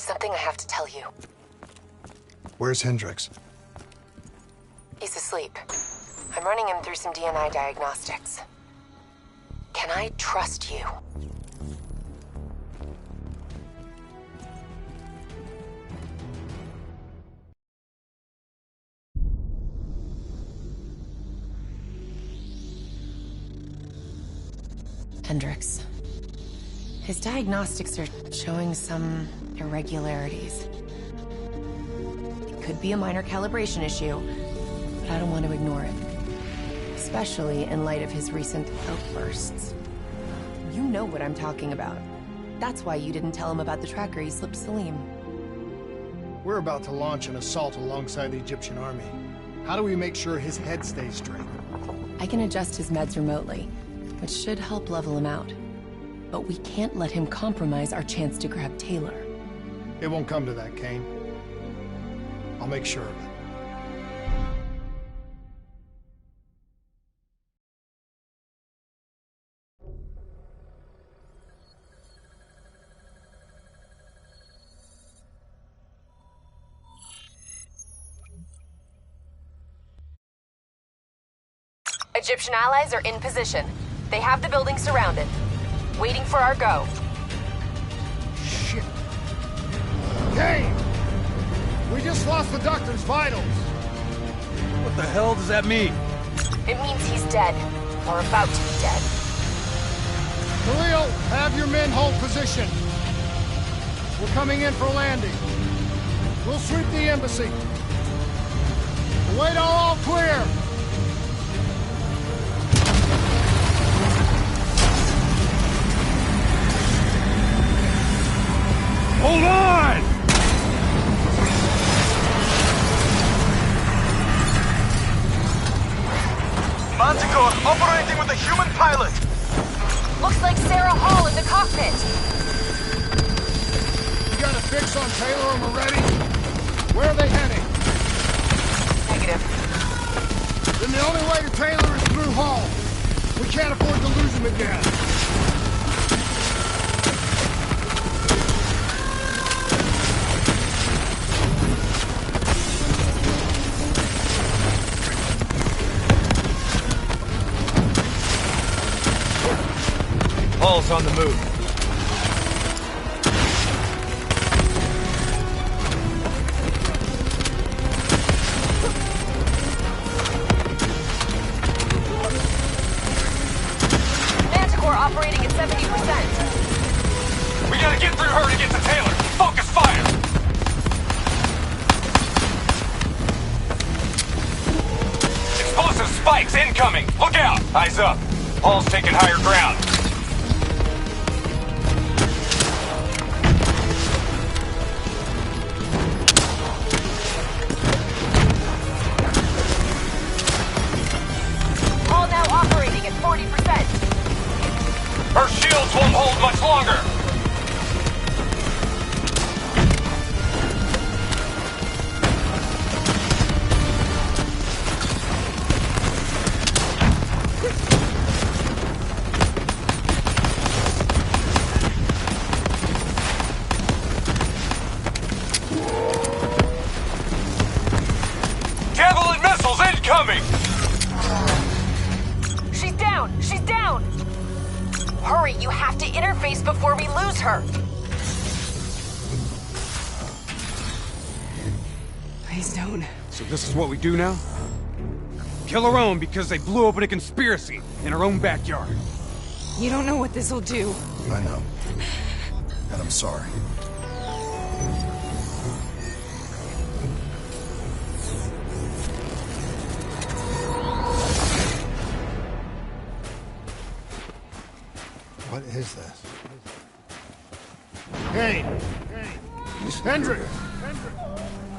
something I have to tell you. Where's Hendricks? He's asleep. I'm running him through some DNA diagnostics. Can I trust you? Hendricks. His diagnostics are showing some irregularities. It could be a minor calibration issue, but I don't want to ignore it. Especially in light of his recent outbursts. You know what I'm talking about. That's why you didn't tell him about the tracker he slipped Salim. We're about to launch an assault alongside the Egyptian army. How do we make sure his head stays straight? I can adjust his meds remotely, which should help level him out. But we can't let him compromise our chance to grab Taylor. It won't come to that, Kane. I'll make sure of it. Egyptian allies are in position. They have the building surrounded. Waiting for our go. Shit. Kane! We just lost the doctor's vitals. What the hell does that mean? It means he's dead. Or about to be dead. Khalil, have your men hold position. We're coming in for landing. We'll sweep the embassy. Wait till all clear. Hold on! Manticore operating with a human pilot! Looks like Sarah Hall in the cockpit! You got a fix on Taylor and we're ready? Where are they heading? Negative. Then the only way to Taylor is through Hall. We can't afford to lose him again. Hall's on the move. Manticore operating at 70%. We gotta get through her to get to Taylor! Focus fire! Explosive spikes incoming! Look out! Eyes up! Hall's taking higher ground. Hall now operating at 40%. Her shields won't hold much longer! Javelin missiles incoming! She's down! She's down! Hurry, you have to interface before we lose her! Please don't. So this is what we do now? Kill our own because they blew open a conspiracy in our own backyard. You don't know what this'll do. I know. And I'm sorry. What is this? Hey! Hendricks!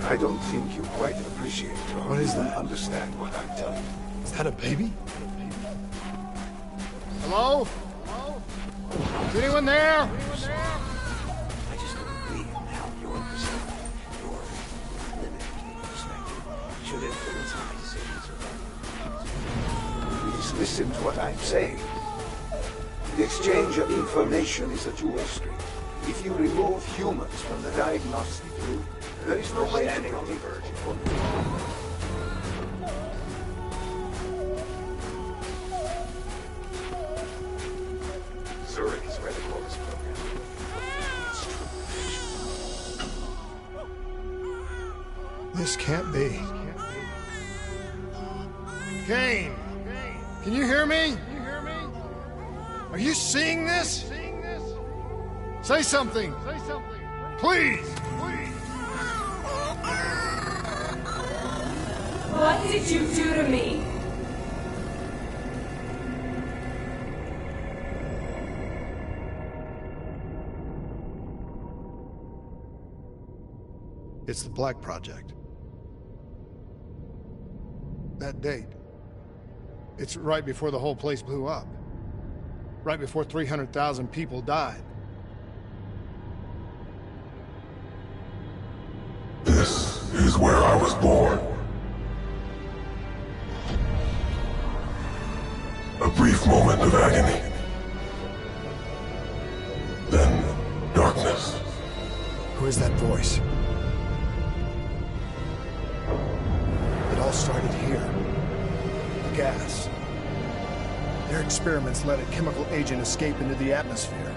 I don't think you quite appreciate or What is that? understand what I'm telling you. Is that a baby? Hello? Hello? Is anyone there? I just don't agree on how your perspective, your limited perspective, should influence my decisions about you. Please listen to what I'm saying. The exchange of information is a two-way street. If you remove humans from the diagnostic group, there is no way to standing on the verge of Zurich is where the Corvus program is. This can't be. Kane! Can you hear me? Are you seeing this? Say something! Please! What did you do to me? It's the Black Project. That date. It's right before the whole place blew up. Right before 300,000 people died. This is where I was born. A brief moment of agony. Then, darkness. Who is that voice? It all started here. Gas. Their experiments let a chemical agent escape into the atmosphere.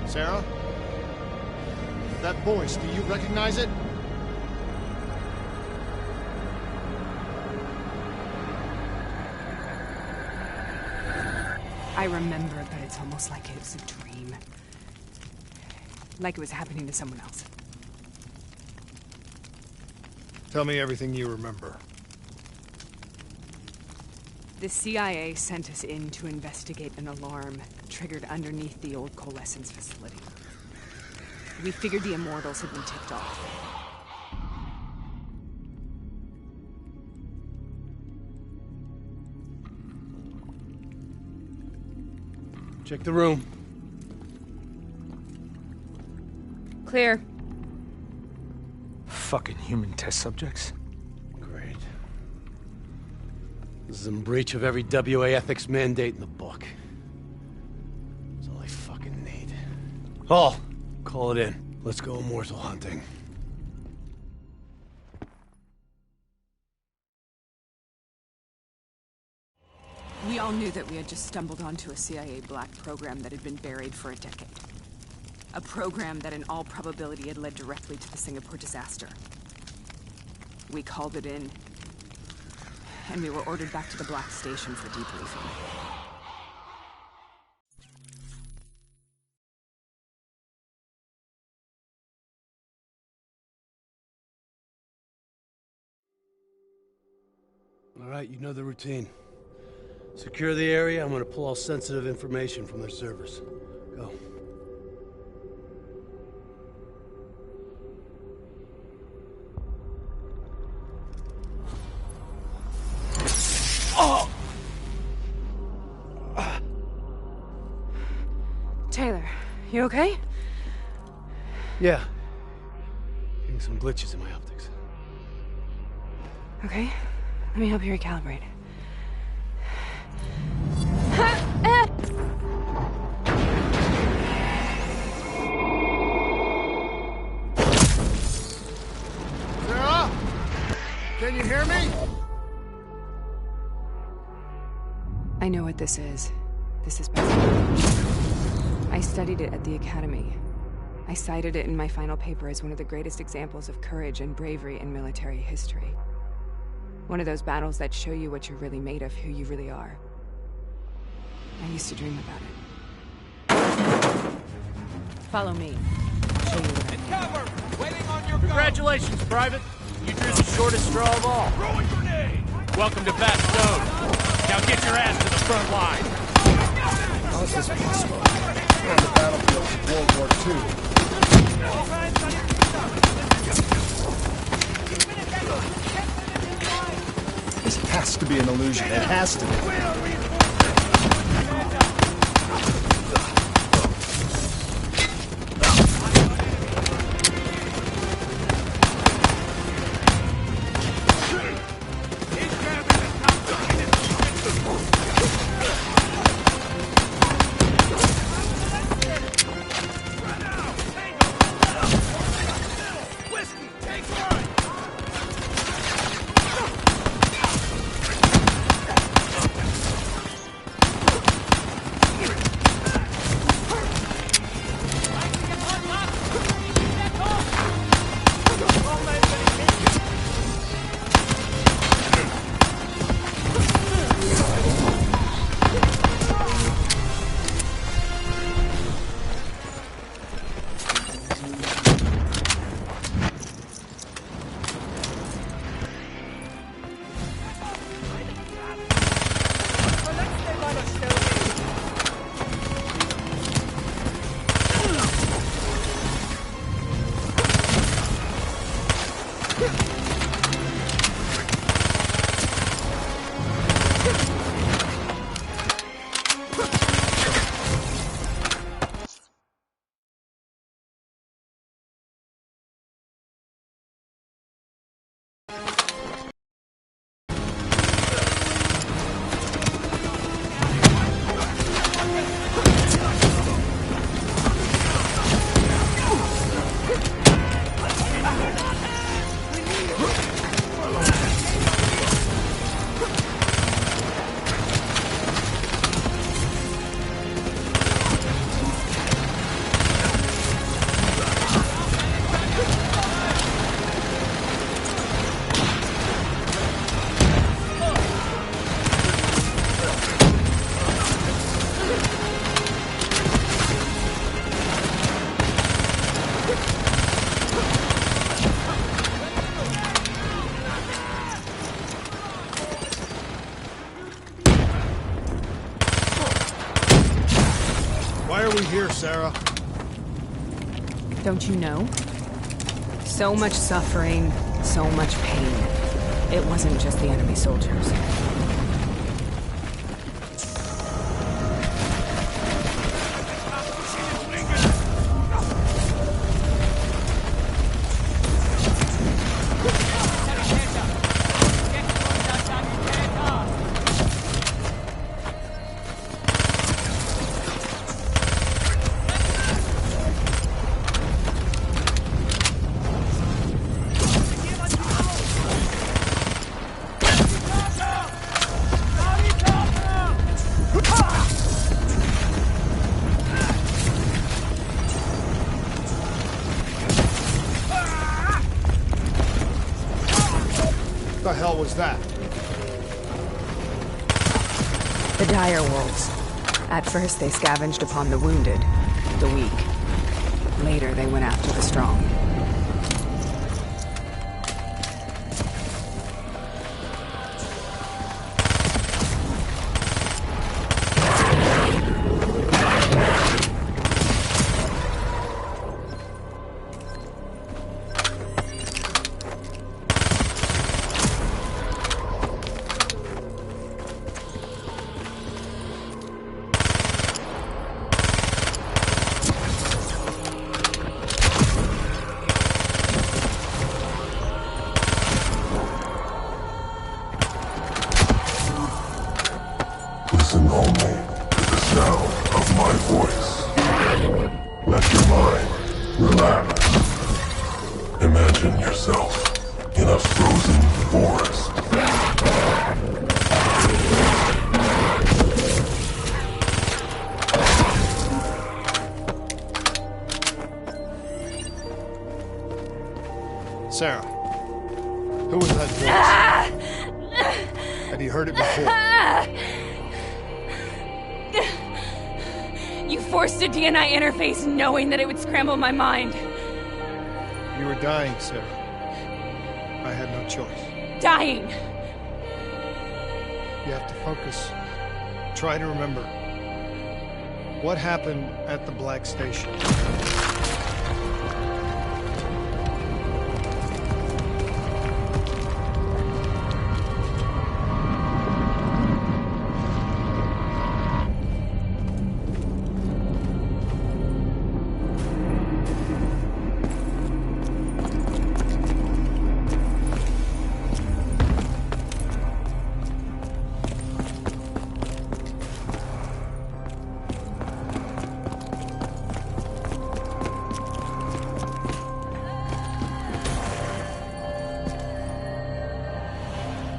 Sarah? That voice, do you recognize it? I remember, but it's almost like it was a dream. Like it was happening to someone else. Tell me everything you remember. The CIA sent us in to investigate an alarm triggered underneath the old coalescence facility. We figured the Immortals had been tipped off. Check the room. Clear. Fucking human test subjects. Great. This is in breach of every WA ethics mandate in the book. That's all I fucking need. Hall, call it in. Let's go immortal hunting. We all knew that we had just stumbled onto a CIA black program that had been buried for a decade. A program that in all probability had led directly to the Singapore disaster. We called it in, and we were ordered back to the Black Station for debriefing. All right, you know the routine. Secure the area. I'm gonna pull all sensitive information from their servers. Go. Taylor, you okay? Yeah. Getting some glitches in my optics. Okay, let me help you recalibrate. Sarah? Can you hear me? I know what this is. This is best. I studied it at the Academy. I cited it in my final paper as one of the greatest examples of courage and bravery in military history. One of those battles that show you what you're really made of, who you really are. I used to dream about it. Follow me. I'll show you what I Cover! Waiting on your Congratulations, Private. You drew the shortest straw of all. Throw a grenade! Welcome to Bastogne. Now get your ass to the front line. How is this possible? We're on the battlefield of World War II. This has to be an illusion. It has to be. Sarah? Don't you know? So much suffering, so much pain. It wasn't just the enemy soldiers. What the hell was that? The dire wolves. At first, they scavenged upon the wounded, the weak. Later, they went after the strong. Listen only to the sound of my voice. Let your mind relax. Imagine yourself in a frozen forest. Sarah, who was that voice? Have you heard it before? You forced a DNI interface knowing that it would scramble my mind. You were dying, Sarah. I had no choice. Dying! You have to focus. Try to remember. What happened at the Black Station?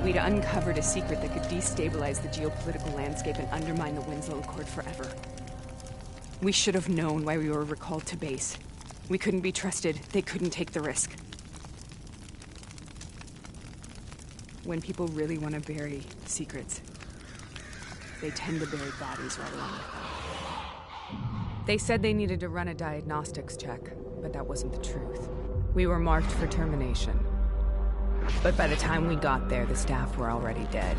We'd uncovered a secret that could destabilize the geopolitical landscape and undermine the Winslow Accord forever. We should have known why we were recalled to base. We couldn't be trusted. They couldn't take the risk. When people really want to bury secrets, they tend to bury bodies right along with them. They said they needed to run a diagnostics check, but that wasn't the truth. We were marked for termination. But by the time we got there, the staff were already dead.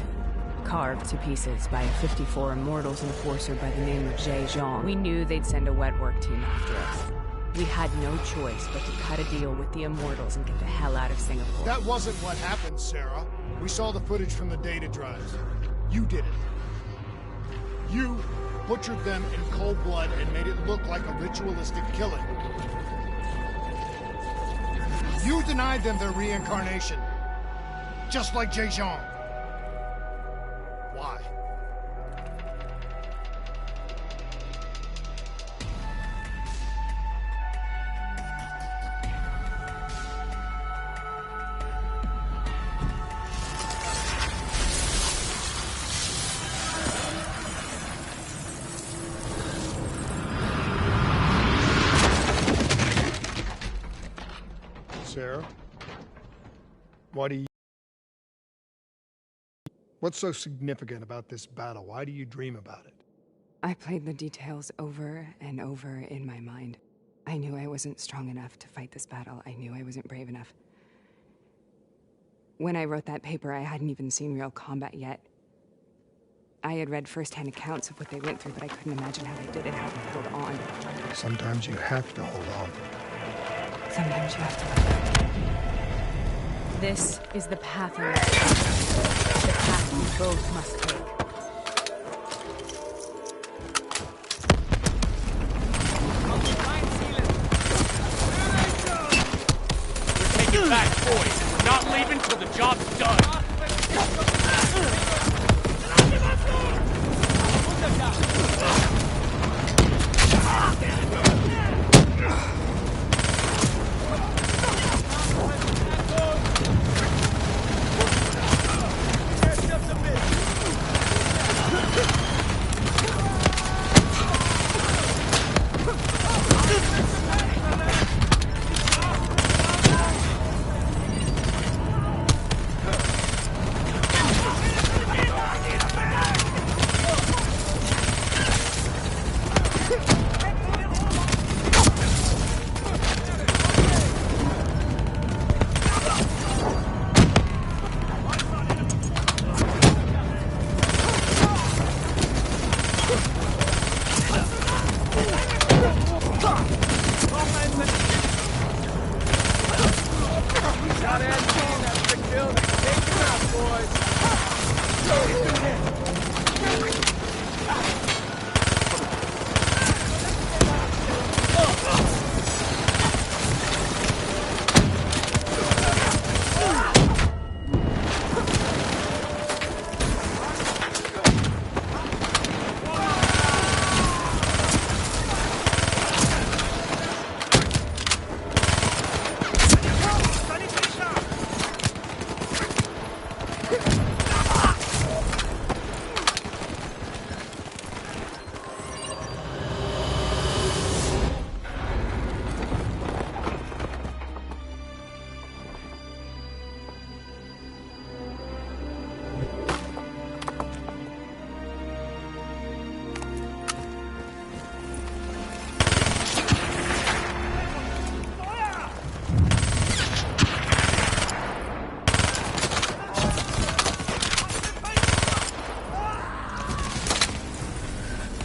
Carved to pieces by a 54 Immortals enforcer by the name of Jay Zhang. We knew they'd send a wet work team after us. We had no choice but to cut a deal with the Immortals and get the hell out of Singapore. That wasn't what happened, Sarah. We saw the footage from the data drives. You did it. You butchered them in cold blood and made it look like a ritualistic killing. You denied them their reincarnation. Just like Jay Zhang. Why? Sarah? Why do you... What's so significant about this battle? Why do you dream about it? I played the details over and over in my mind. I knew I wasn't strong enough to fight this battle. I knew I wasn't brave enough. When I wrote that paper, I hadn't even seen real combat yet. I had read first-hand accounts of what they went through, but I couldn't imagine how they did it, how they held on. Sometimes you have to hold on. Sometimes you have to let go. This is the path I must take. The path we both must take. We're taking back boys, and we're not leaving till the job's done.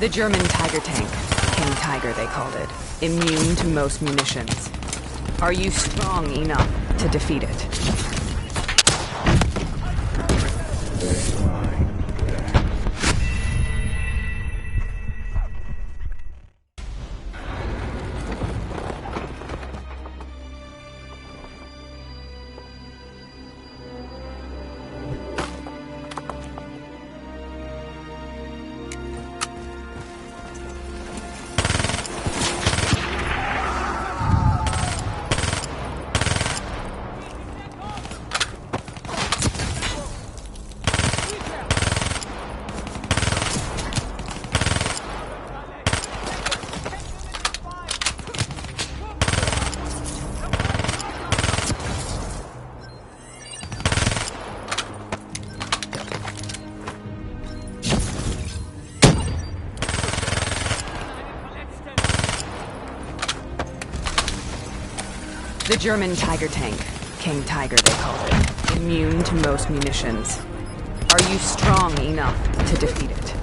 The German Tiger tank. King Tiger, they called it. Immune to most munitions. Are you strong enough to defeat it? The German Tiger tank. King Tiger, they called it. Immune to most munitions. Are you strong enough to defeat it?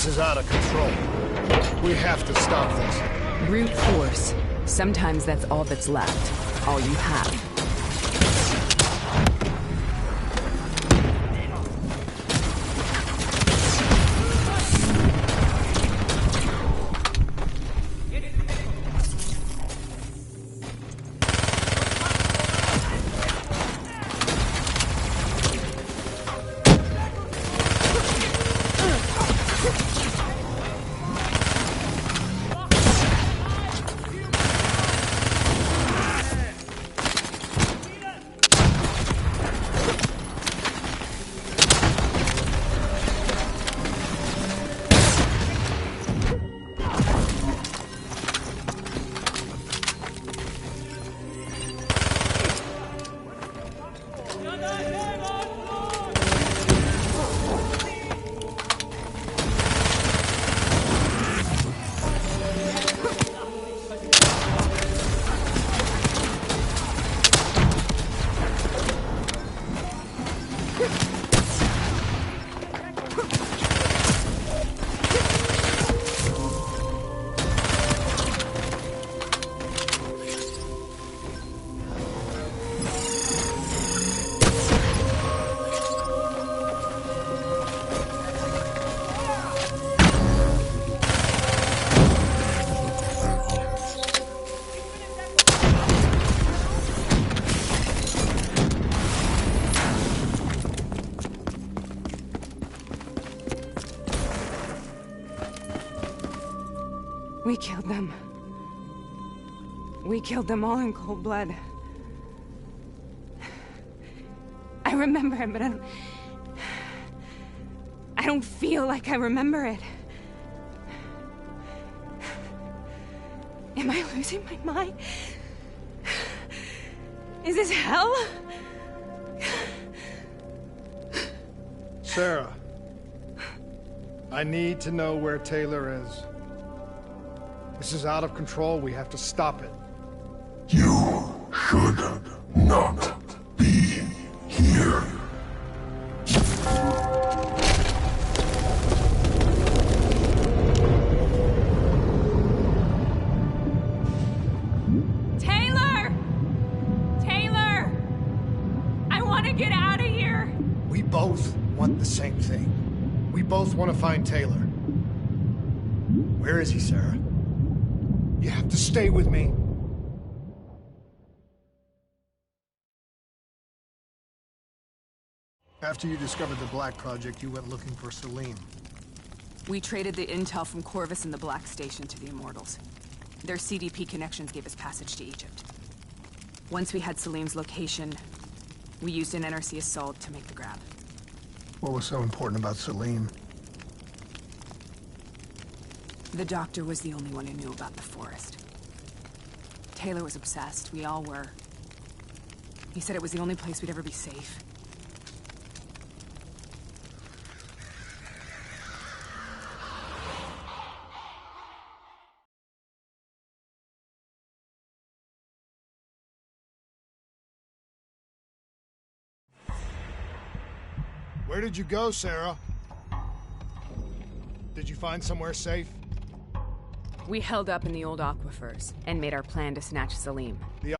This is out of control. We have to stop this. Brute force. Sometimes that's all that's left. All you have. We killed them. We killed them all in cold blood. I remember it, but I don't feel like I remember it. Am I losing my mind? Is this hell? Sarah, I need to know where Taylor is. This is out of control. We have to stop it. You should not be here. Taylor! Taylor! I want to get out of here! We both want the same thing. We both want to find Taylor. Where is he, Sarah? You have to stay with me. After you discovered the Black Project, you went looking for Salim. We traded the intel from Corvus and the Black Station to the Immortals. Their CDP connections gave us passage to Egypt. Once we had Salim's location, we used an NRC assault to make the grab. What was so important about Salim? The doctor was the only one who knew about the forest. Taylor was obsessed. We all were. He said it was the only place we'd ever be safe. Where did you go, Sarah? Did you find somewhere safe? We held up in the old aquifers and made our plan to snatch Salim. The